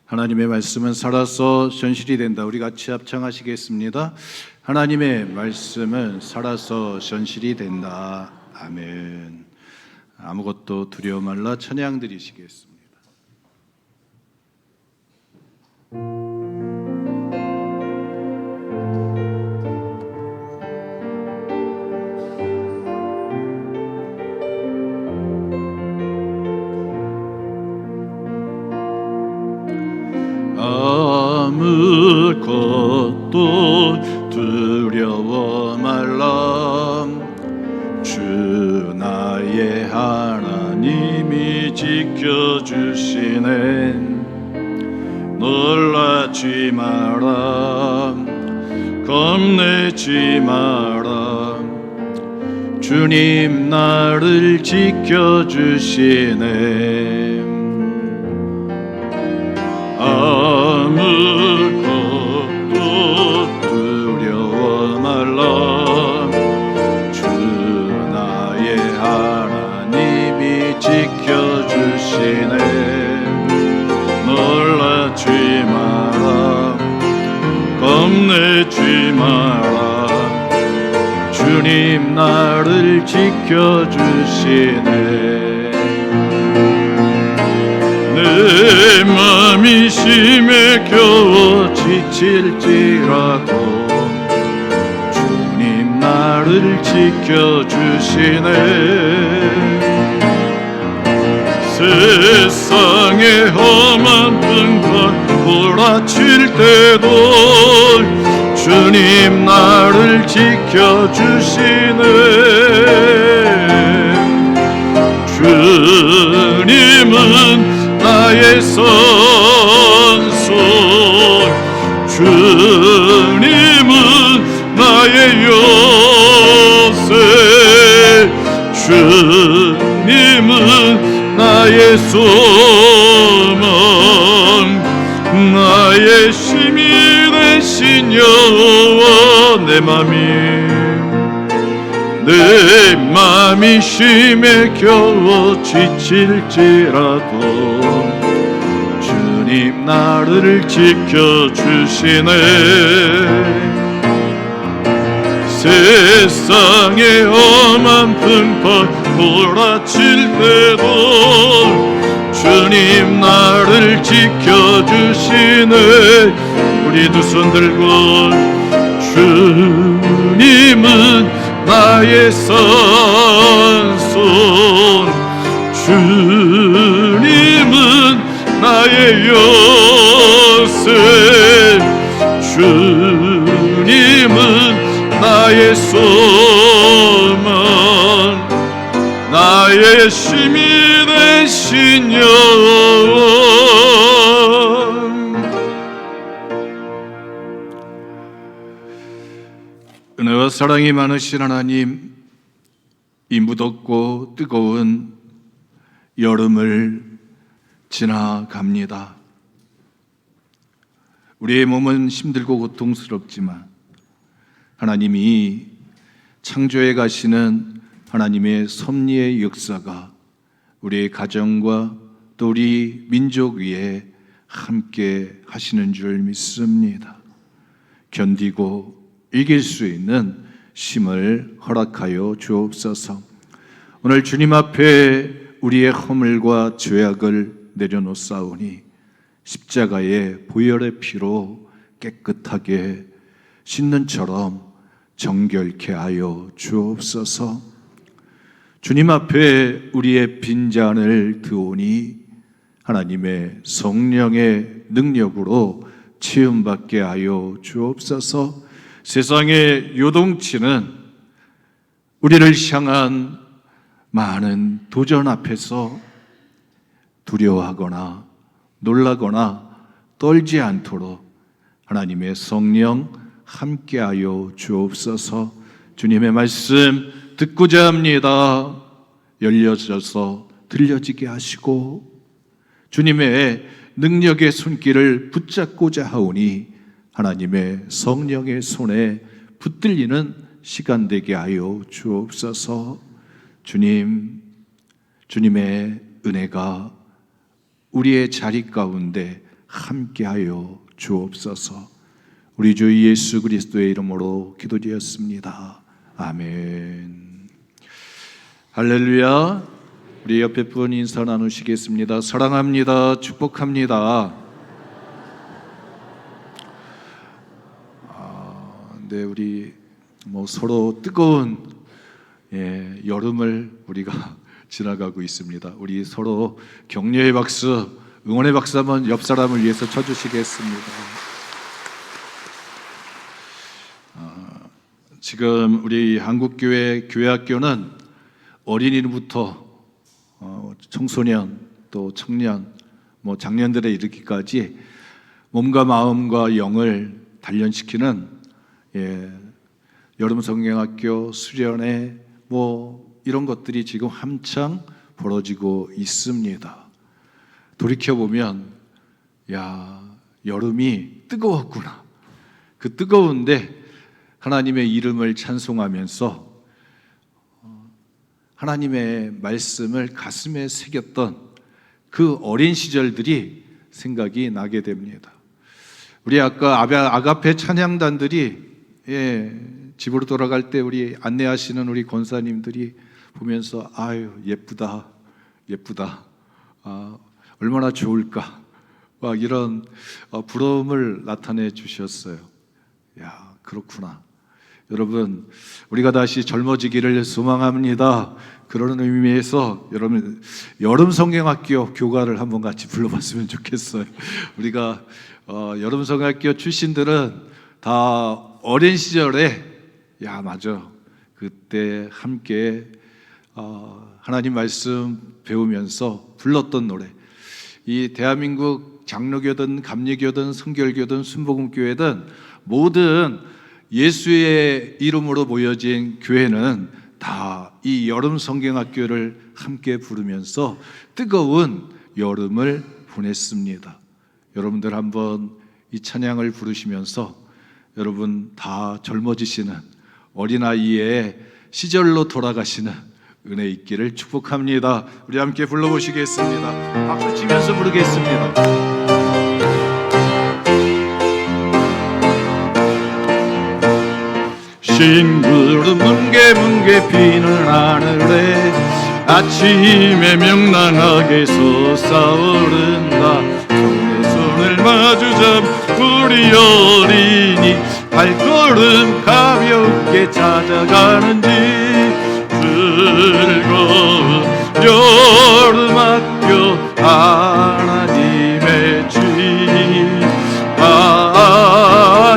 하나님의 말씀은 살아서 현실이 된다. 우리 같이 합창하시겠습니다. 하나님의 말씀은 살아서 현실이 된다. 아멘. 아무것도 두려워 말라 찬양 드리시겠습니다. 아무것도 두려워 말라. 주 나의 하나님이 지켜주시네. 놀라지 마라. 겁내지 마라. 주님 나를 지켜주시네. 아무것도 두려워 말라. 주 나의 하나님이 지켜주시네. 놀라지 마라. 겁내지 마라. 주님 나를 지켜주시네. 내 맘이 심에 겨워 지칠지라도 주님 나를 지켜주시네. 세상의 험한 풍파 몰아칠 때도 주님 나를 지켜주시네. 주님은 나의 선손, 주님은 나의 요새, 주님은 나의 소망, 나의 힘이 되신 여호와. 내 맘이 심에 겨워 지칠지라도 주님 나를 지켜주시네. 세상의 험한 풍파 몰아칠 때도 주님 나를 지켜주시네. 우리 두 손 들고 주님은 나의 선손, 주님은 나의 요새, 주님은 나의 소망, 나의 힘이 되신 여호와. 은혜와 사랑이 많으신 하나님, 이 무덥고 뜨거운 여름을 지나갑니다. 우리의 몸은 힘들고 고통스럽지만 하나님이 창조해 가시는 하나님의 섭리의 역사가 우리의 가정과 또 우리 민족 위에 함께 하시는 줄 믿습니다. 견디고 이길 수 있는 힘을 허락하여 주옵소서. 오늘 주님 앞에 우리의 허물과 죄악을 내려놓사오니 십자가의 보혈의 피로 깨끗하게 씻는처럼 정결케 하여 주옵소서. 주님 앞에 우리의 빈잔을 드오니 하나님의 성령의 능력으로 체험받게 하여 주옵소서. 세상의 요동치는 우리를 향한 많은 도전 앞에서 두려워하거나 놀라거나 떨지 않도록 하나님의 성령 함께하여 주옵소서. 주님의 말씀 듣고자 합니다. 열려져서 들려지게 하시고 주님의 능력의 손길을 붙잡고자 하오니 하나님의 성령의 손에 붙들리는 시간 되게 하여 주옵소서. 주님의 은혜가 우리의 자리 가운데 함께하여 주옵소서. 우리 주 예수 그리스도의 이름으로 기도드렸습니다. 아멘. 할렐루야. 우리 옆에 분 인사 나누시겠습니다. 사랑합니다. 축복합니다. 네, 우리 서로 뜨거운 여름을 우리가 지나가고 있습니다. 우리 서로 격려의 박수, 응원의 박수 한번 옆 사람을 위해서 쳐주시겠습니다. 지금 우리 한국교회 교회학교는 어린이부터 청소년 또 청년 장년들에 이르기까지 몸과 마음과 영을 단련시키는 여름 성경학교 수련회 이런 것들이 지금 한창 벌어지고 있습니다. 돌이켜보면 여름이 뜨거웠구나. 그 뜨거운데 하나님의 이름을 찬송하면서 하나님의 말씀을 가슴에 새겼던 그 어린 시절들이 생각이 나게 됩니다. 우리 아까 아가페 찬양단들이 집으로 돌아갈 때 우리 안내하시는 우리 권사님들이 보면서 아유 예쁘다 얼마나 좋을까 이런 부러움을 나타내 주셨어요. 그렇구나. 여러분, 우리가 다시 젊어지기를 소망합니다. 그런 의미에서 여러분 여름 성경학교 교가를 한번 같이 불러봤으면 좋겠어요. 우리가 여름 성경학교 출신들은 다 어린 시절에 맞아, 그때 함께 하나님 말씀 배우면서 불렀던 노래. 이 대한민국 장로교든 감리교든 성결교든 순복음교회든 모든 예수의 이름으로 모여진 교회는 다 이 여름 성경학교를 함께 부르면서 뜨거운 여름을 보냈습니다. 여러분들 한번 이 찬양을 부르시면서 여러분 다 젊어지시는 어린아이의 시절로 돌아가시는 은혜 있기를 축복합니다. 우리 함께 불러보시겠습니다. 박수 치면서 부르겠습니다. 싱그름 뭉게뭉게 피는 하늘에 아침에 명랑하게 솟아오른다. 손에 손을 마주잡 우리 어린이 발걸음 가볍게 찾아가는지 즐거운 여름학교 하나님의 집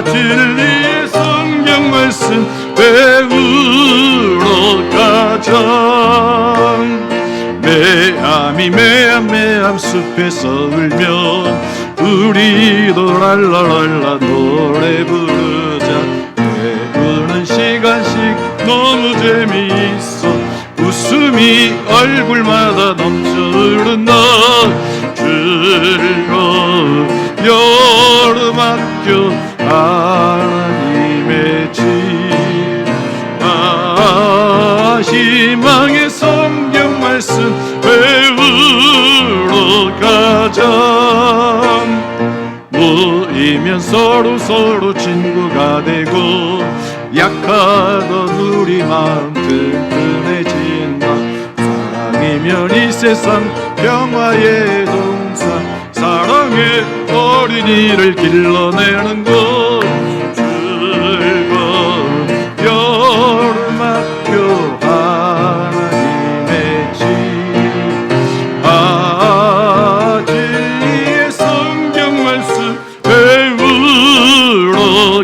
진리의 성경 말씀 배우러 가자. 매암 숲에서 울면 우리도 랄라랄라 노래 부르자. 배우는 시간씩 너무 재미있어 웃음이 얼굴마다 넘쳐 흐른다. 즐거운 여름학교 하나님의 집 희망의 성경 말씀 배우러 가자. 모이면 서로 친구가 되고 약하던 우리 마음 든든해진다. 사랑이면 이 세상 평화의 동산 사랑의 어린이를 길러내는 것. 즐거운 여름학교 하나님의 집 진리의 성경 말씀 배우러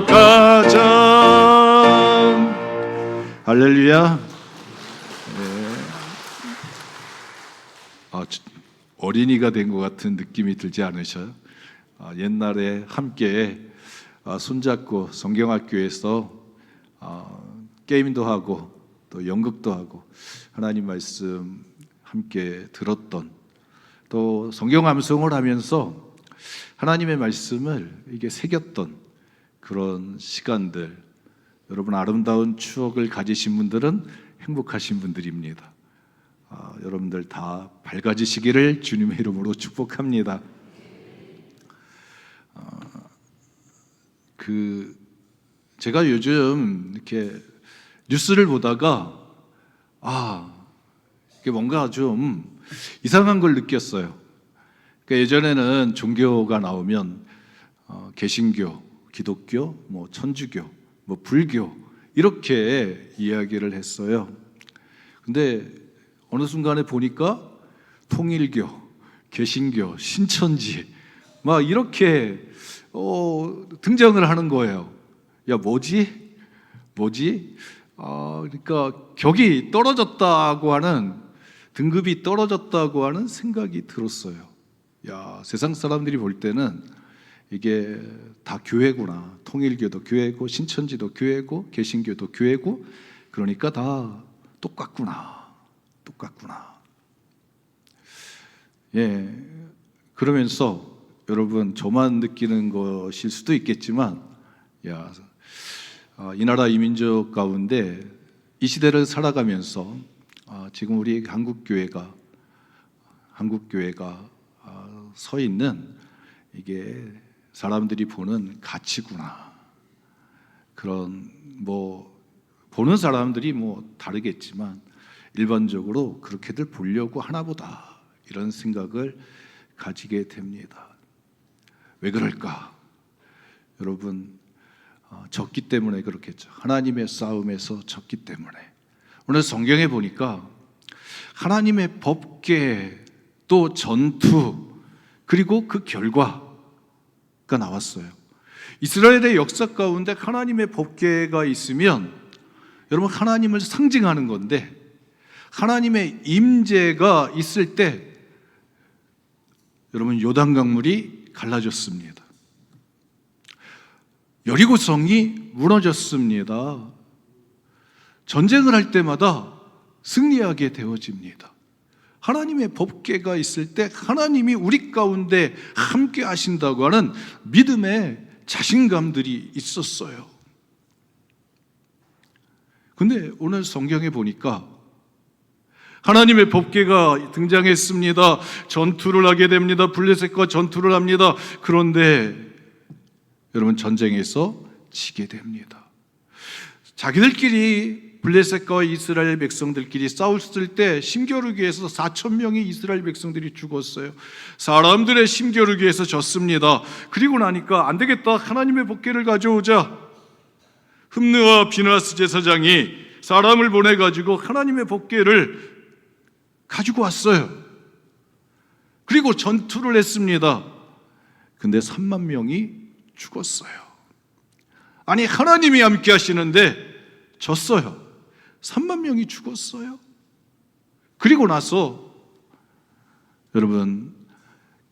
가자. 할렐루야. 어린이가 된 것 같은 느낌이 들지 않으셔요? 옛날에 함께 손잡고 성경학교에서 게임도 하고 또 연극도 하고 하나님 말씀 함께 들었던, 또 성경 암송을 하면서 하나님의 말씀을 이게 새겼던 그런 시간들, 여러분 아름다운 추억을 가지신 분들은 행복하신 분들입니다. 여러분들 다 밝아지시기를 주님의 이름으로 축복합니다. 제가 요즘 이렇게 뉴스를 보다가 이게 뭔가 좀 이상한 걸 느꼈어요. 그러니까 예전에는 종교가 나오면 개신교, 기독교, 뭐 천주교, 뭐 불교 이렇게 이야기를 했어요. 근데 어느 순간에 보니까 통일교, 개신교, 신천지 막 이렇게 등장을 하는 거예요. 야, 뭐지? 그러니까 격이 떨어졌다고 하는, 등급이 떨어졌다고 하는 생각이 들었어요. 야, 세상 사람들이 볼 때는 이게 다 교회구나. 통일교도 교회고, 신천지도 교회고, 개신교도 교회고, 그러니까 다 똑같구나. 예, 그러면서 여러분, 저만 느끼는 것일 수도 있겠지만, 이 나라 이 민족 가운데 이 시대를 살아가면서 지금 우리 한국교회가 서 있는 이게 사람들이 보는 가치구나. 그런 보는 사람들이 다르겠지만 일반적으로 그렇게들 보려고 하나보다 이런 생각을 가지게 됩니다. 왜 그럴까? 여러분, 졌기 때문에 그렇겠죠. 하나님의 싸움에서 졌기 때문에. 오늘 성경에 보니까 하나님의 법궤, 또 전투, 그리고 그 결과가 나왔어요. 이스라엘의 역사 가운데 하나님의 법궤가 있으면 여러분, 하나님을 상징하는 건데, 하나님의 임재가 있을 때 여러분, 요단 강물이 갈라졌습니다. 여리고성이 무너졌습니다. 전쟁을 할 때마다 승리하게 되어집니다. 하나님의 법궤가 있을 때 하나님이 우리 가운데 함께 하신다고 하는 믿음의 자신감들이 있었어요. 근데 오늘 성경에 보니까 하나님의 법궤가 등장했습니다. 전투를 하게 됩니다. 블레셋과 전투를 합니다. 그런데 여러분, 전쟁에서 지게 됩니다. 자기들끼리, 블레셋과 이스라엘 백성들끼리 싸웠을 때 힘겨루기에서 4,000명의 이스라엘 백성들이 죽었어요. 사람들의 힘겨루기에서 졌습니다. 그리고 나니까 안 되겠다, 하나님의 법궤를 가져오자. 흠느와 비나스 제사장이 사람을 보내가지고 하나님의 법궤를 가지고 왔어요. 그리고 전투를 했습니다. 근데 3만 명이 죽었어요. 아니, 하나님이 함께 하시는데 졌어요. 3만 명이 죽었어요. 그리고 나서 여러분,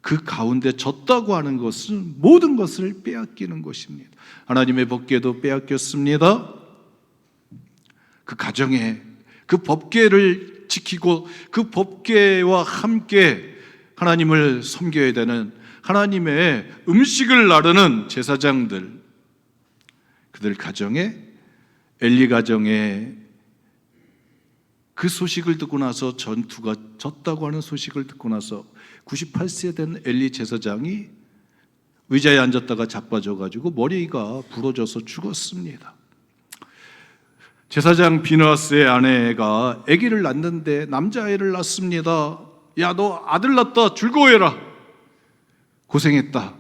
그 가운데 졌다고 하는 것은 모든 것을 빼앗기는 것입니다. 하나님의 법궤도 빼앗겼습니다. 그 가정에 그 법궤를 지키고 그 법궤와 함께 하나님을 섬겨야 되는, 하나님의 음식을 나르는 제사장들, 그들 가정에, 엘리 가정에 그 소식을 듣고 나서, 전투가 졌다고 하는 소식을 듣고 나서 98세 된 엘리 제사장이 의자에 앉았다가 자빠져가지고 머리가 부러져서 죽었습니다. 제사장 비느하스의 아내가 아기를 낳는데 남자아이를 낳습니다. 야, 너 아들 낳았다, 즐거워해라. 고생했다.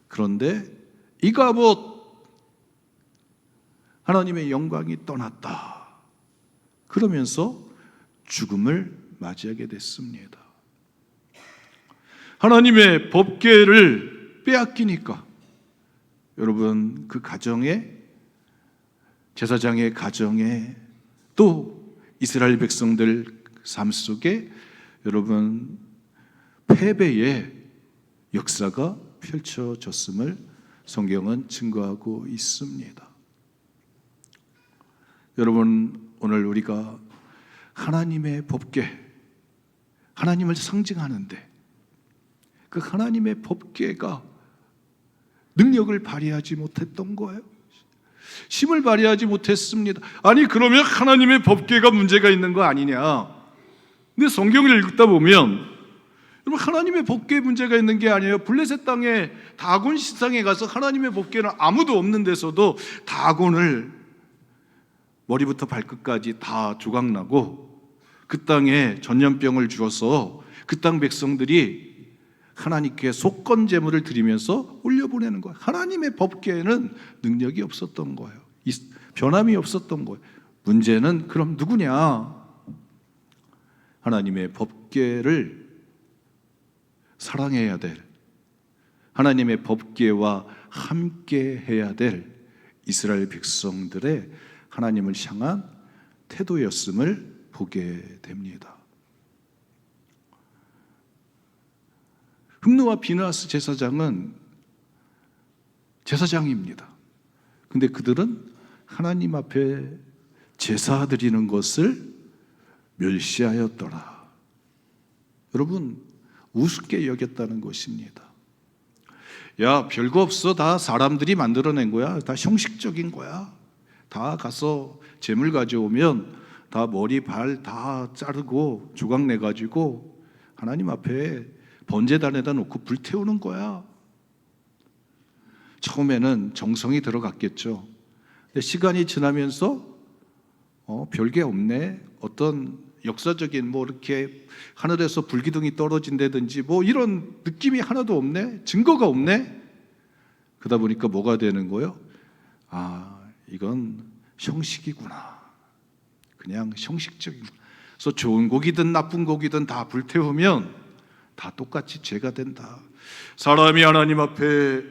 그런데 이가봇, 하나님의 영광이 떠났다. 그러면서 죽음을 맞이하게 됐습니다. 하나님의 법궤를 빼앗기니까 여러분, 그 가정에, 제사장의 가정에, 또 이스라엘 백성들 삶 속에 여러분, 패배의 역사가 펼쳐졌음을 성경은 증거하고 있습니다. 여러분, 오늘 우리가 하나님의 법궤, 하나님을 상징하는데 그 하나님의 법궤가 능력을 발휘하지 못했던 거예요. 힘을 발휘하지 못했습니다. 아니, 그러면 하나님의 법궤가 문제가 있는 거 아니냐? 근데 성경을 읽다 보면 여러분, 하나님의 법궤에 문제가 있는 게 아니에요. 블레셋 땅에 다곤 신상에 가서 하나님의 법궤는 아무도 없는 데서도 다곤을 머리부터 발끝까지 다 조각나고 그 땅에 전염병을 주어서 그 땅 백성들이 하나님께 속건 제물을 드리면서 올려보내는 거예요. 하나님의 법궤에는 능력이 없었던 거예요. 변함이 없었던 거예요. 문제는 그럼 누구냐? 하나님의 법궤를 사랑해야 될, 하나님의 법궤와 함께 해야 될 이스라엘 백성들의 하나님을 향한 태도였음을 보게 됩니다. 흑느와 비느하스 제사장은 제사장입니다. 근데 그들은 하나님 앞에 제사 드리는 것을 멸시하였더라. 여러분, 우습게 여겼다는 것입니다. 야, 별거 없어. 다 사람들이 만들어낸 거야. 다 형식적인 거야. 다 가서 재물 가져오면 다 머리 발 다 자르고 조각 내가지고 하나님 앞에 번제단에다 놓고 불태우는 거야. 처음에는 정성이 들어갔겠죠. 근데 시간이 지나면서 별게 없네. 어떤 역사적인 이렇게 하늘에서 불기둥이 떨어진다든지 이런 느낌이 하나도 없네. 증거가 없네. 그러다 보니까 뭐가 되는 거예요? 아, 이건 형식이구나. 그냥 형식적인. 그래서 좋은 고기든 나쁜 고기든 다 불태우면 다 똑같이 죄가 된다. 사람이 하나님 앞에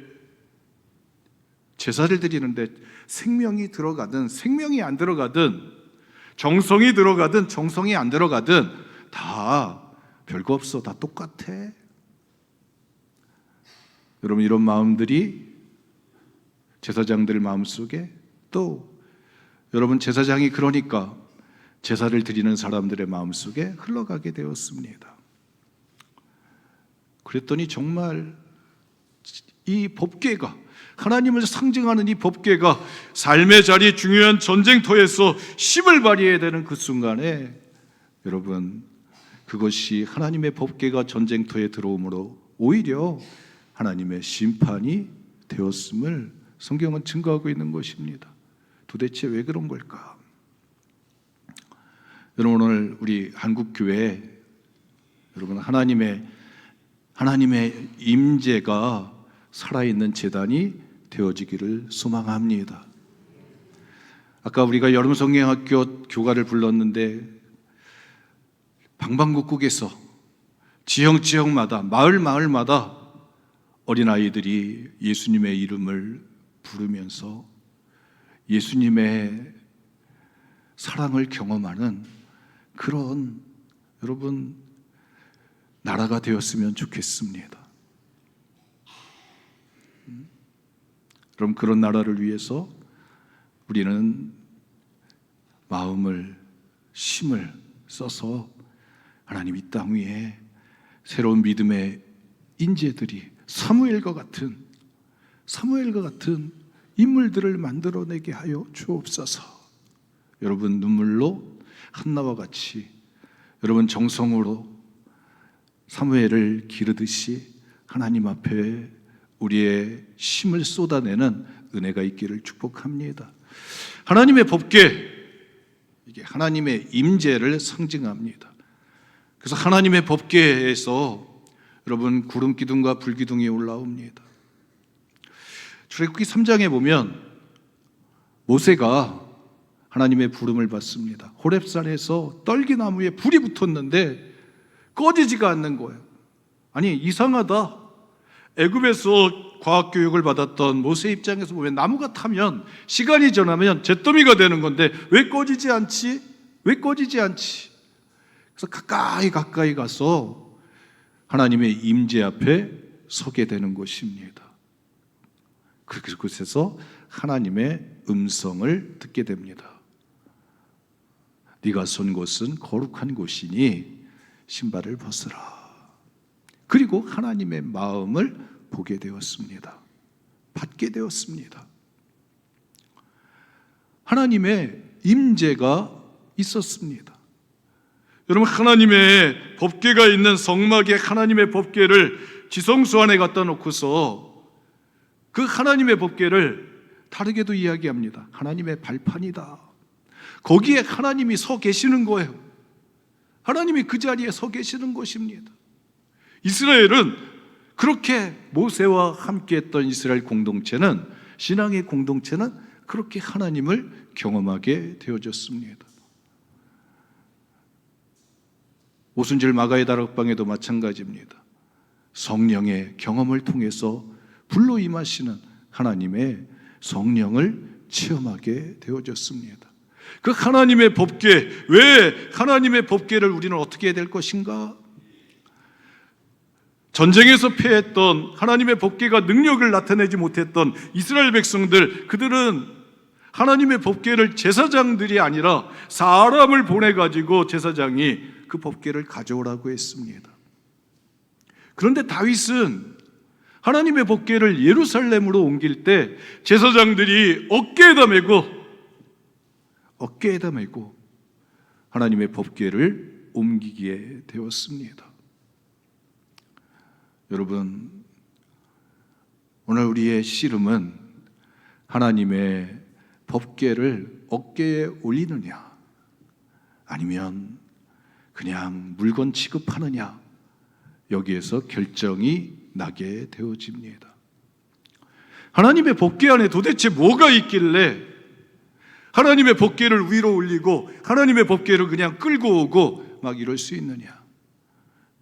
제사를 드리는데 생명이 들어가든 생명이 안 들어가든, 정성이 들어가든 정성이 안 들어가든 다 별거 없어. 다 똑같아. 여러분, 이런 마음들이 제사장들 마음속에, 또 여러분 제사장이 그러니까 제사를 드리는 사람들의 마음속에 흘러가게 되었습니다. 그랬더니 정말 이 법궤가, 하나님을 상징하는 이 법궤가 삶의 자리, 중요한 전쟁터에서 힘을 발휘해야 되는 그 순간에, 여러분, 그것이 하나님의 법궤가 전쟁터에 들어오므로 오히려 하나님의 심판이 되었음을 성경은 증거하고 있는 것입니다. 도대체 왜 그런 걸까? 여러분, 오늘 우리 한국교회, 여러분, 하나님의 임재가 살아있는 제단이 되어지기를 소망합니다. 아까 우리가 여름성경학교 교가를 불렀는데 방방곡곡에서 지형마다, 마을마다 어린아이들이 예수님의 이름을 부르면서 예수님의 사랑을 경험하는 그런, 여러분, 나라가 되었으면 좋겠습니다. 그럼 그런 나라를 위해서 우리는 마음을, 힘을 써서 하나님 이 땅 위에 새로운 믿음의 인재들이 사무엘과 같은 인물들을 만들어내게 하여 주옵소서. 여러분, 눈물로 한나와 같이, 여러분 정성으로 사무엘을 기르듯이 하나님 앞에 우리의 힘을 쏟아내는 은혜가 있기를 축복합니다. 하나님의 법궤, 이게 하나님의 임재를 상징합니다. 그래서 하나님의 법궤에서 여러분 구름 기둥과 불 기둥이 올라옵니다. 출애굽기 3장에 보면 모세가 하나님의 부름을 받습니다. 호렙산에서 떨기나무에 불이 붙었는데 꺼지지가 않는 거예요. 아니, 이상하다. 애굽에서 과학교육을 받았던 모세 입장에서 보면 나무가 타면, 시간이 지나면 잿더미가 되는 건데 왜 꺼지지 않지? 그래서 가까이 가서 하나님의 임재 앞에 서게 되는 것입니다. 그곳에서 하나님의 음성을 듣게 됩니다. 네가 선 곳은 거룩한 곳이니 신발을 벗으라. 그리고 하나님의 마음을 보게 되었습니다. 받게 되었습니다. 하나님의 임재가 있었습니다. 여러분, 하나님의 법궤가 있는 성막에 하나님의 법궤를 지성소 안에 갖다 놓고서 그 하나님의 법궤를 다르게도 이야기합니다. 하나님의 발판이다. 거기에 하나님이 서 계시는 거예요. 하나님이 그 자리에 서 계시는 것입니다. 이스라엘은 그렇게 모세와 함께 했던 이스라엘 공동체는, 신앙의 공동체는 그렇게 하나님을 경험하게 되어졌습니다. 오순절 마가의 다락방에도 마찬가지입니다. 성령의 경험을 통해서 불로 임하시는 하나님의 성령을 체험하게 되어졌습니다. 그 하나님의 법궤, 왜 하나님의 법궤를 우리는 어떻게 해야 될 것인가? 전쟁에서 패했던, 하나님의 법궤가 능력을 나타내지 못했던 이스라엘 백성들, 그들은 하나님의 법궤를 제사장들이 아니라 사람을 보내가지고 제사장이 그 법궤를 가져오라고 했습니다. 그런데 다윗은 하나님의 법궤를 예루살렘으로 옮길 때 제사장들이 어깨에다 메고 하나님의 법궤를 옮기게 되었습니다. 여러분, 오늘 우리의 씨름은 하나님의 법궤를 어깨에 올리느냐, 아니면 그냥 물건 취급하느냐, 여기에서 결정이 나게 되어집니다. 하나님의 법궤 안에 도대체 뭐가 있길래 하나님의 법궤를 위로 올리고 하나님의 법궤를 그냥 끌고 오고 막 이럴 수 있느냐?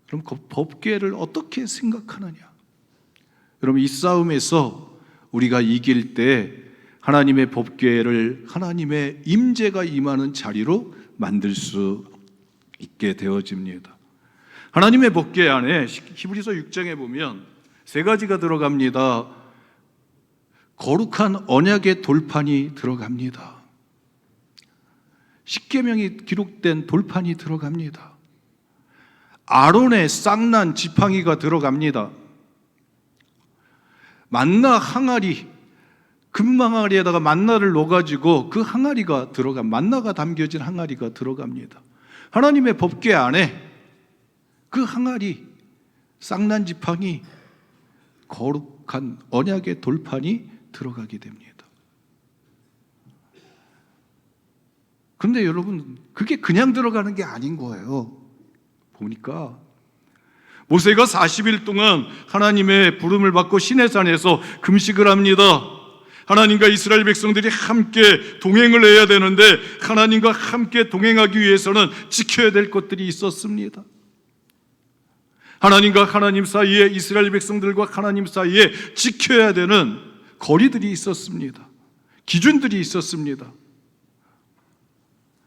그럼 그 법궤를 어떻게 생각하느냐? 여러분, 이 싸움에서 우리가 이길 때 하나님의 법궤를 하나님의 임재가 임하는 자리로 만들 수 있게 되어집니다. 하나님의 법궤 안에 히브리서 6장에 보면 세 가지가 들어갑니다. 거룩한 언약의 돌판이 들어갑니다. 십계명이 기록된 돌판이 들어갑니다. 아론의 쌍난 지팡이가 들어갑니다. 만나 항아리, 금망아리에다가 만나를 넣어가지고 그 항아리가 만나가 담겨진 항아리가 들어갑니다. 하나님의 법궤 안에 그 항아리, 쌍난 지팡이, 거룩한 언약의 돌판이 들어가게 됩니다. 그런데 여러분, 그게 그냥 들어가는 게 아닌 거예요. 보니까 모세가 40일 동안 하나님의 부름을 받고 시내산에서 금식을 합니다. 하나님과 이스라엘 백성들이 함께 동행을 해야 되는데 하나님과 함께 동행하기 위해서는 지켜야 될 것들이 있었습니다. 하나님과 하나님 사이에, 이스라엘 백성들과 하나님 사이에 지켜야 되는 거리들이 있었습니다. 기준들이 있었습니다.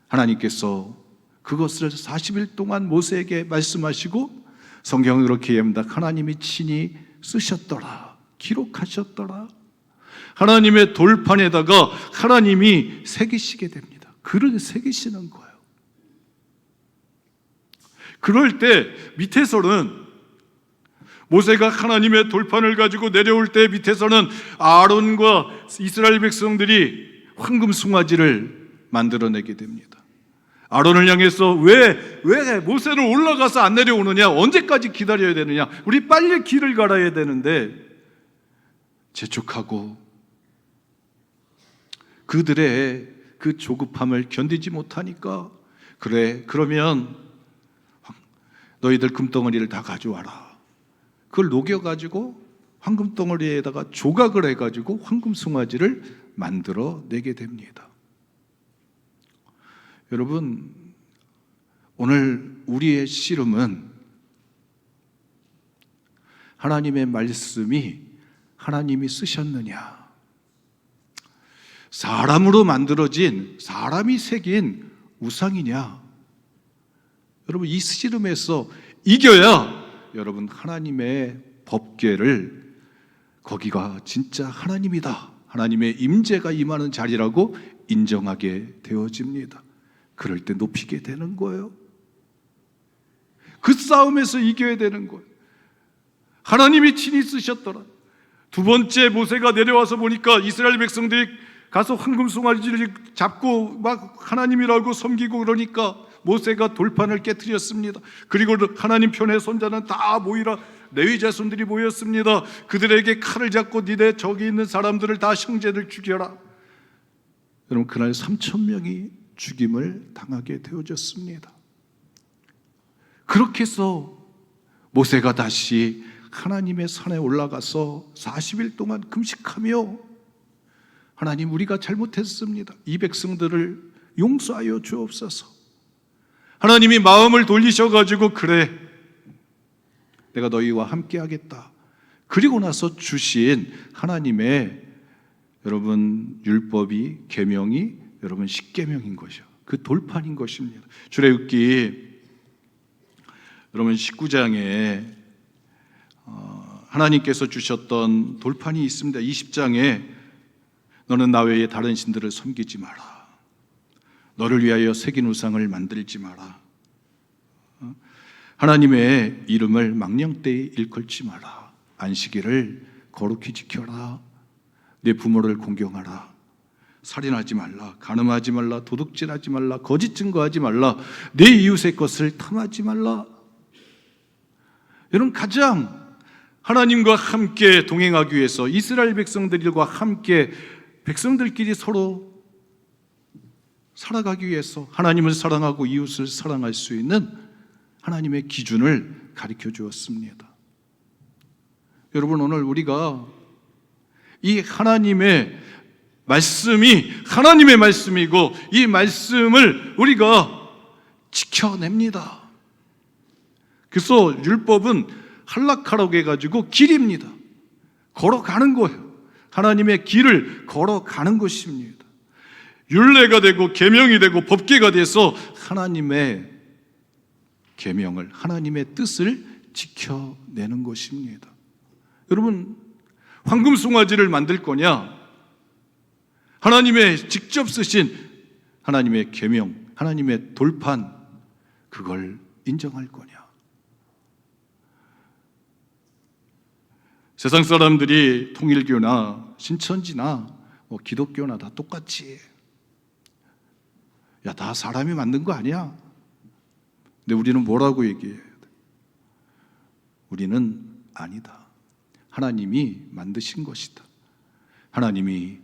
하나님께서 그것을 40일 동안 모세에게 말씀하시고 성경은 그렇게 얘기합니다. 하나님이 친히 쓰셨더라, 기록하셨더라. 하나님의 돌판에다가 하나님이 새기시게 됩니다. 글을 새기시는 거예요. 그럴 때 밑에서는, 모세가 하나님의 돌판을 가지고 내려올 때 밑에서는 아론과 이스라엘 백성들이 황금 숭아지를 만들어내게 됩니다. 아론을 향해서 왜 모세는 올라가서 안 내려오느냐? 언제까지 기다려야 되느냐? 우리 빨리 길을 갈아야 되는데, 재촉하고 그들의 그 조급함을 견디지 못하니까, 그래, 그러면 너희들 금덩어리를 다 가져와라. 그걸 녹여가지고 황금덩어리에다가 조각을 해가지고 황금숭아지를 만들어내게 됩니다. 여러분, 오늘 우리의 씨름은 하나님의 말씀이 하나님이 쓰셨느냐, 사람으로 만들어진, 사람이 새긴 우상이냐. 여러분, 이 씨름에서 이겨야 여러분 하나님의 법궤를, 거기가 진짜 하나님이다, 하나님의 임재가 임하는 자리라고 인정하게 되어집니다. 그럴 때 높이게 되는 거예요. 그 싸움에서 이겨야 되는 거예요. 하나님이 친히 쓰셨더라. 두 번째 모세가 내려와서 보니까 이스라엘 백성들이 가서 황금송아지를 잡고 막 하나님이라고 섬기고 그러니까 모세가 돌판을 깨뜨렸습니다. 그리고 하나님 편의 손자는 다 모이라. 레위 자손들이 모였습니다. 그들에게 칼을 잡고 니네 저기 있는 사람들을 다 형제들 죽여라. 여러분, 그날 3,000명이 죽임을 당하게 되어졌습니다. 그렇게 해서 모세가 다시 하나님의 산에 올라가서 40일 동안 금식하며 하나님, 우리가 잘못했습니다. 이 백성들을 용서하여 주옵소서. 하나님이 마음을 돌리셔가지고 그래, 내가 너희와 함께 하겠다. 그리고 나서 주신 하나님의 여러분 율법이, 계명이 여러분 십계명인 것이요, 그 돌판인 것입니다. 출애굽기 여러분 19장에 하나님께서 주셨던 돌판이 있습니다. 20장에 너는 나 외에 다른 신들을 섬기지 마라. 너를 위하여 새긴 우상을 만들지 마라. 하나님의 이름을 망령되이 일컬지 마라. 안식일을 거룩히 지켜라. 내 부모를 공경하라. 살인하지 말라. 간음하지 말라. 도둑질하지 말라. 거짓 증거하지 말라. 내 이웃의 것을 탐하지 말라. 여러분, 가장 하나님과 함께 동행하기 위해서 이스라엘 백성들과 함께 백성들끼리 서로 살아가기 위해서 하나님을 사랑하고 이웃을 사랑할 수 있는 하나님의 기준을 가르쳐 주었습니다. 여러분, 오늘 우리가 이 하나님의 말씀이 하나님의 말씀이고 이 말씀을 우리가 지켜냅니다. 그래서 율법은 할락하라고 해가지고 길입니다. 걸어가는 거예요. 하나님의 길을 걸어가는 것입니다. 율례가 되고 계명이 되고 법궤가 돼서 하나님의 계명을, 하나님의 뜻을 지켜내는 것입니다. 여러분, 황금송아지를 만들 거냐? 하나님의 직접 쓰신 하나님의 계명, 하나님의 돌판, 그걸 인정할 거냐? 세상 사람들이 통일교나 신천지나 기독교나 다 똑같이, 야, 다 사람이 만든 거 아니야? 근데 우리는 뭐라고 얘기해야 돼? 우리는 아니다. 하나님이 만드신 것이다. 하나님이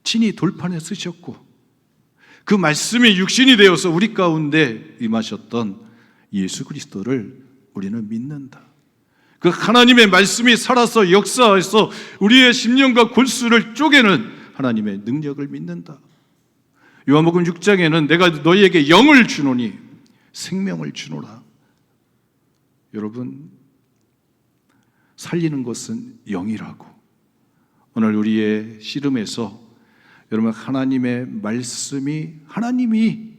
친히 돌판에 쓰셨고 그 말씀이 육신이 되어서 우리 가운데 임하셨던 예수 그리스도를 우리는 믿는다. 그 하나님의 말씀이 살아서 역사해서 우리의 심령과 골수를 쪼개는 하나님의 능력을 믿는다. 요한복음 6장에는 내가 너희에게 영을 주노니 생명을 주노라. 여러분, 살리는 것은 영이라고. 오늘 우리의 씨름에서 여러분, 하나님의 말씀이 하나님이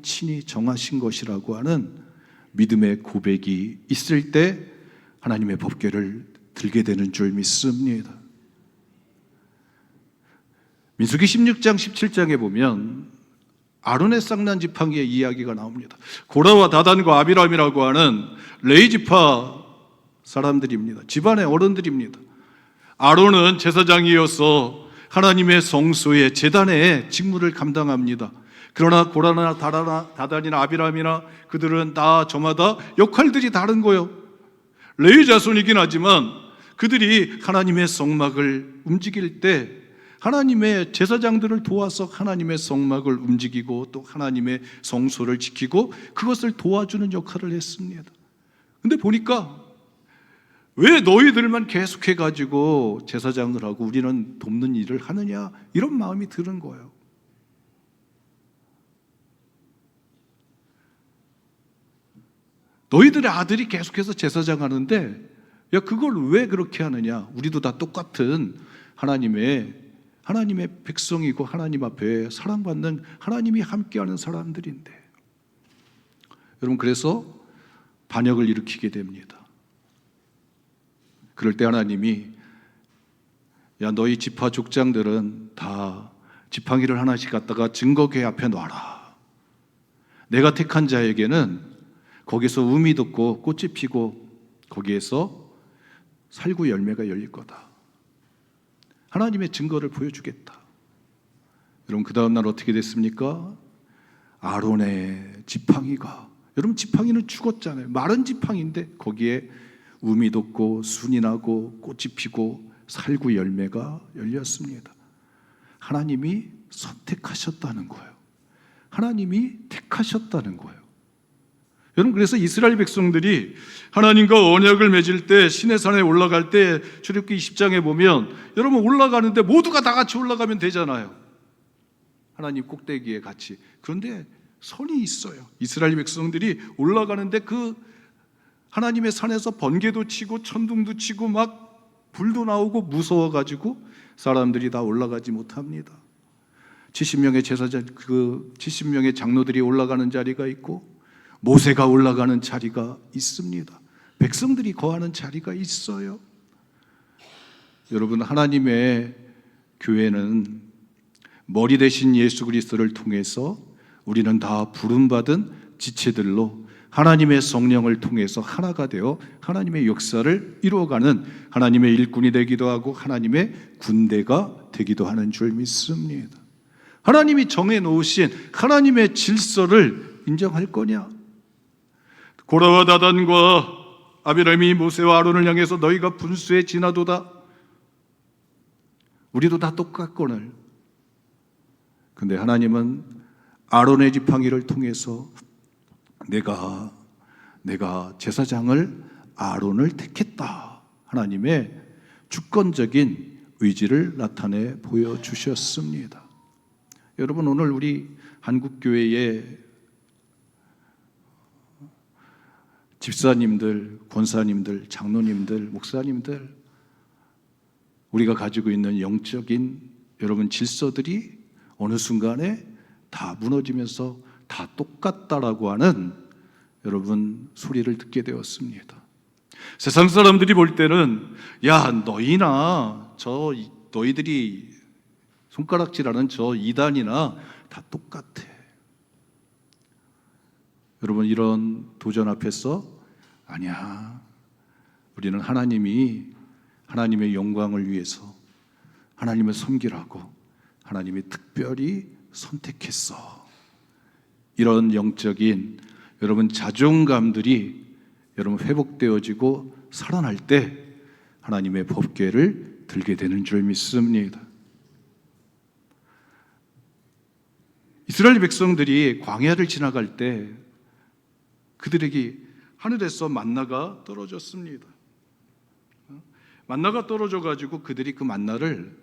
친히 정하신 것이라고 하는 믿음의 고백이 있을 때 하나님의 법궤를 들게 되는 줄 믿습니다. 민수기 16장 17장에 보면 아론의 쌍난 지팡이의 이야기가 나옵니다. 고라와 다단과 아비람이라고 하는 레위 지파 사람들입니다. 집안의 어른들입니다. 아론은 제사장이어서 하나님의 성소의 제단의 직무를 감당합니다. 그러나 고라나 다단이나 아비람이나 그들은 다 저마다 역할들이 다른 거예요. 레위 자손이긴 하지만 그들이 하나님의 성막을 움직일 때 하나님의 제사장들을 도와서 하나님의 성막을 움직이고 또 하나님의 성소를 지키고 그것을 도와주는 역할을 했습니다. 근데 보니까 왜 너희들만 계속해가지고 제사장을 하고 우리는 돕는 일을 하느냐, 이런 마음이 드는 거예요. 너희들의 아들이 계속해서 제사장 하는데 야, 그걸 왜 그렇게 하느냐? 우리도 다 똑같은 하나님의 백성이고 하나님 앞에 사랑받는 하나님이 함께하는 사람들인데, 여러분, 그래서 반역을 일으키게 됩니다. 그럴 때 하나님이 야, 너희 지파 족장들은 다 지팡이를 하나씩 갖다가 증거궤 앞에 놔라. 내가 택한 자에게는 거기서 음이 돋고 꽃이 피고 거기에서 살구 열매가 열릴 거다. 하나님의 증거를 보여주겠다. 여러분 그 다음 날 어떻게 됐습니까? 아론의 지팡이가, 여러분 지팡이는 죽었잖아요. 마른 지팡이인데 거기에 우미 돋고 순이 나고 꽃이 피고 살구 열매가 열렸습니다. 하나님이 선택하셨다는 거예요. 하나님이 택하셨다는 거예요. 여러분 그래서 이스라엘 백성들이 하나님과 언약을 맺을 때 시내 산에 올라갈 때 출애굽기 20장에 보면 여러분 올라가는데 모두가 다 같이 올라가면 되잖아요. 하나님 꼭대기에 같이. 그런데 선이 있어요. 이스라엘 백성들이 올라가는데 그 하나님의 산에서 번개도 치고 천둥도 치고 막 불도 나오고 무서워가지고 사람들이 다 올라가지 못합니다. 70명의 제사장, 그 70명의 장로들이 올라가는 자리가 있고 모세가 올라가는 자리가 있습니다. 백성들이 거하는 자리가 있어요. 여러분 하나님의 교회는 머리 대신 예수 그리스도를 통해서 우리는 다 부름받은 지체들로 하나님의 성령을 통해서 하나가 되어 하나님의 역사를 이루어가는 하나님의 일꾼이 되기도 하고 하나님의 군대가 되기도 하는 줄 믿습니다. 하나님이 정해놓으신 하나님의 질서를 인정할 거냐? 고라와 다단과 아비람이 모세와 아론을 향해서 너희가 분수에 지나도다. 우리도 다 똑같거늘. 근데 하나님은 아론의 지팡이를 통해서 내가 제사장을 아론을 택했다. 하나님의 주권적인 의지를 나타내 보여주셨습니다. 여러분 오늘 우리 한국교회의 집사님들, 권사님들, 장로님들, 목사님들, 우리가 가지고 있는 영적인 여러분 질서들이 어느 순간에 다 무너지면서 다 똑같다라고 하는 여러분 소리를 듣게 되었습니다. 세상 사람들이 볼 때는 야 너희나 너희들이 손가락질하는 저 이단이나 다 똑같아. 여러분 이런 도전 앞에서 아니야. 우리는 하나님의 영광을 위해서 하나님을 섬기라고 하나님이 특별히 선택했어. 이런 영적인 여러분 자존감들이 여러분 회복되어지고 살아날 때 하나님의 법궤를 들게 되는 줄 믿습니다. 이스라엘 백성들이 광야를 지나갈 때 그들에게 하늘에서 만나가 떨어졌습니다. 만나가 떨어져 가지고 그들이 그 만나를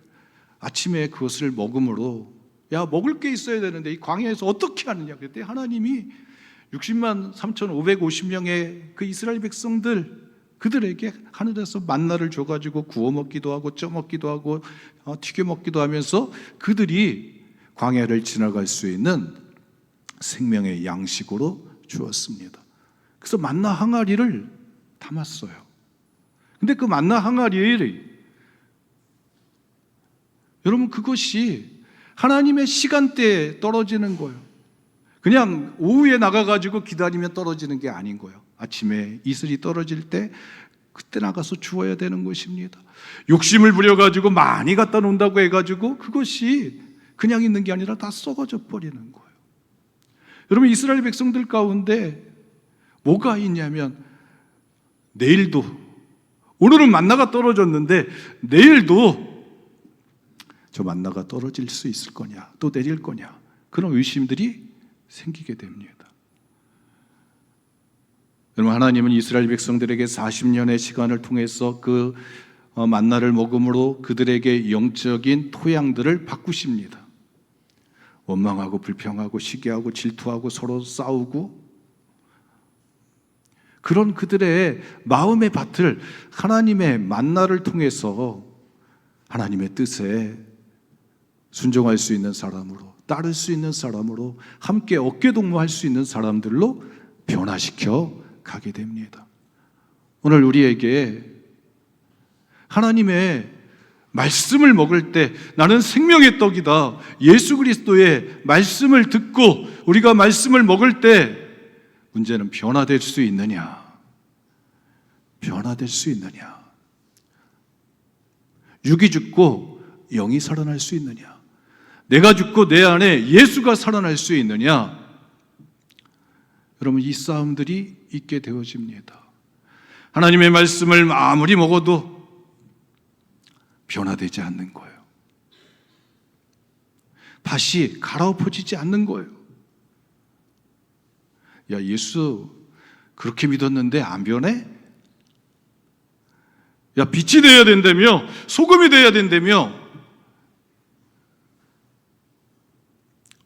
아침에 그것을 먹음으로 먹을 게 있어야 되는데 이 광야에서 어떻게 하느냐 그랬더니 하나님이 60만 3,550명의 그 이스라엘 백성들 그들에게 하늘에서 만나를 줘가지고 구워 먹기도 하고 쪄 먹기도 하고 튀겨 먹기도 하면서 그들이 광야를 지나갈 수 있는 생명의 양식으로 주었습니다. 그래서 만나 항아리를 담았어요. 근데 그 만나 항아리를 여러분 그것이 하나님의 시간대에 떨어지는 거예요. 그냥 오후에 나가가지고 기다리면 떨어지는 게 아닌 거예요. 아침에 이슬이 떨어질 때 그때 나가서 주어야 되는 것입니다. 욕심을 부려가지고 많이 갖다 놓는다고 해가지고 그것이 그냥 있는 게 아니라 다 썩어져 버리는 거예요. 여러분 이스라엘 백성들 가운데 뭐가 있냐면 내일도 오늘은 만나가 떨어졌는데 내일도 저 만나가 떨어질 수 있을 거냐 또 내릴 거냐 그런 의심들이 생기게 됩니다. 여러분 하나님은 이스라엘 백성들에게 40년의 시간을 통해서 그 만나를 먹음으로 그들에게 영적인 토양들을 바꾸십니다. 원망하고 불평하고 시기하고 질투하고 서로 싸우고 그런 그들의 마음의 밭을 하나님의 만나를 통해서 하나님의 뜻에 순종할 수 있는 사람으로 따를 수 있는 사람으로 함께 어깨동무할 수 있는 사람들로 변화시켜 가게 됩니다. 오늘 우리에게 하나님의 말씀을 먹을 때 나는 생명의 떡이다. 예수 그리스도의 말씀을 듣고 우리가 말씀을 먹을 때 문제는 변화될 수 있느냐? 변화될 수 있느냐? 육이 죽고 영이 살아날 수 있느냐? 내가 죽고 내 안에 예수가 살아날 수 있느냐? 여러분, 이 싸움들이 있게 되어집니다. 하나님의 말씀을 아무리 먹어도 변화되지 않는 거예요. 밭이 갈아엎어지지 않는 거예요. 야, 예수 그렇게 믿었는데 안 변해? 야, 빛이 되어야 된다며, 소금이 되어야 된다며,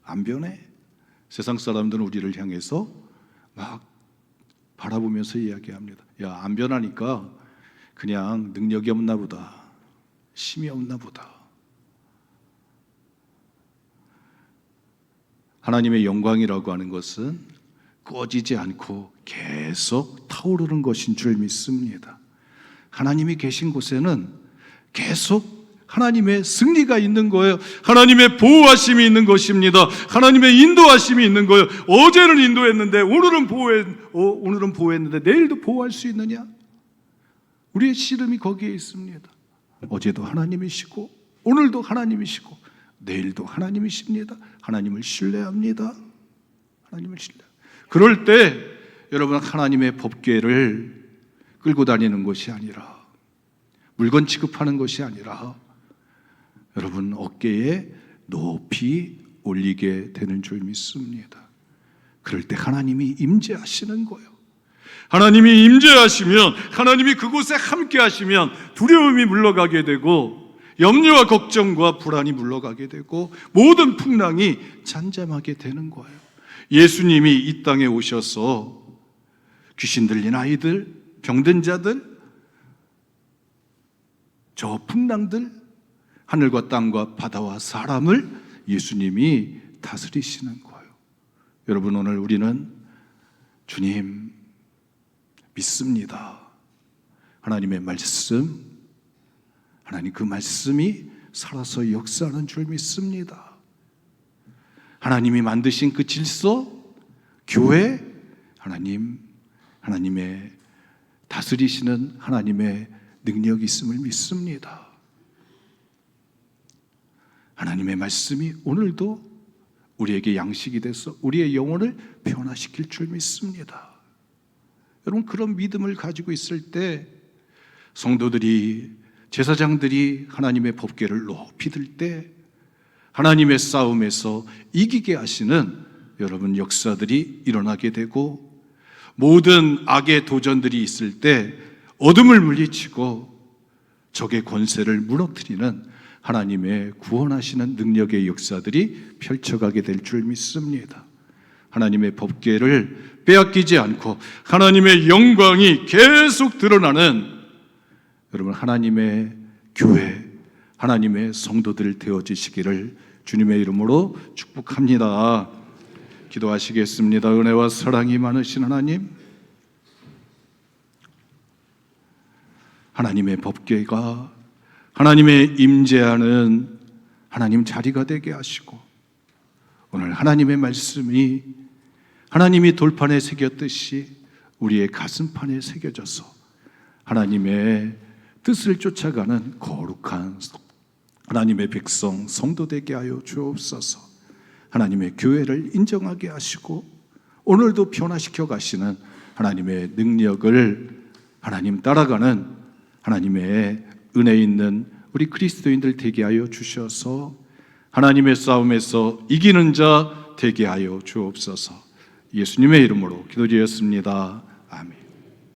안 변해? 세상 사람들은 우리를 향해서 막 바라보면서 이야기합니다. 야, 안 변하니까 그냥 능력이 없나 보다, 힘이 없나 보다. 하나님의 영광이라고 하는 것은 꺼지지 않고 계속 타오르는 것인 줄 믿습니다. 하나님이 계신 곳에는 계속 하나님의 승리가 있는 거예요. 하나님의 보호하심이 있는 것입니다. 하나님의 인도하심이 있는 거예요. 어제는 인도했는데 오늘은 보호했는데 내일도 보호할 수 있느냐? 우리의 씨름이 거기에 있습니다. 어제도 하나님이시고 오늘도 하나님이시고 내일도 하나님이십니다. 하나님을 신뢰합니다. 하나님을 신뢰. 그럴 때 여러분, 하나님의 법궤를 끌고 다니는 것이 아니라, 물건 취급하는 것이 아니라 여러분 어깨에 높이 올리게 되는 줄 믿습니다. 그럴 때 하나님이 임재하시는 거예요. 하나님이 임재하시면, 하나님이 그곳에 함께 하시면 두려움이 물러가게 되고 염려와 걱정과 불안이 물러가게 되고 모든 풍랑이 잠잠하게 되는 거예요. 예수님이 이 땅에 오셔서 귀신 들린 아이들, 병든 자들, 저 풍랑들, 하늘과 땅과 바다와 사람을 예수님이 다스리시는 거예요. 여러분, 오늘 우리는 주님 믿습니다. 하나님의 말씀, 하나님 그 말씀이 살아서 역사하는 줄 믿습니다. 하나님이 만드신 그 질서, 교회, 하나님의 다스리시는 하나님의 능력이 있음을 믿습니다. 하나님의 말씀이 오늘도 우리에게 양식이 돼서 우리의 영혼을 변화시킬 줄 믿습니다. 여러분, 그런 믿음을 가지고 있을 때 성도들이, 제사장들이 하나님의 법궤를 높이 들 때 하나님의 싸움에서 이기게 하시는 여러분 역사들이 일어나게 되고, 모든 악의 도전들이 있을 때 어둠을 물리치고 적의 권세를 무너뜨리는 하나님의 구원하시는 능력의 역사들이 펼쳐가게 될 줄 믿습니다. 하나님의 법궤를 빼앗기지 않고 하나님의 영광이 계속 드러나는 여러분 하나님의 교회, 하나님의 성도들 되어지시기를 주님의 이름으로 축복합니다. 기도하시겠습니다. 은혜와 사랑이 많으신 하나님, 하나님의 법궤가 하나님의 임재하는 하나님 자리가 되게 하시고, 오늘 하나님의 말씀이 하나님이 돌판에 새겼듯이 우리의 가슴판에 새겨져서 하나님의 뜻을 쫓아가는 거룩한 하나님의 백성 성도 되게 하여 주옵소서. 하나님의 교회를 인정하게 하시고 오늘도 변화시켜 가시는 하나님의 능력을 하나님 따라가는 하나님의 은혜 있는 우리 그리스도인들 되게 하여 주셔서 하나님의 싸움에서 이기는 자 되게 하여 주옵소서. 예수님의 이름으로 기도드렸습니다. 아멘.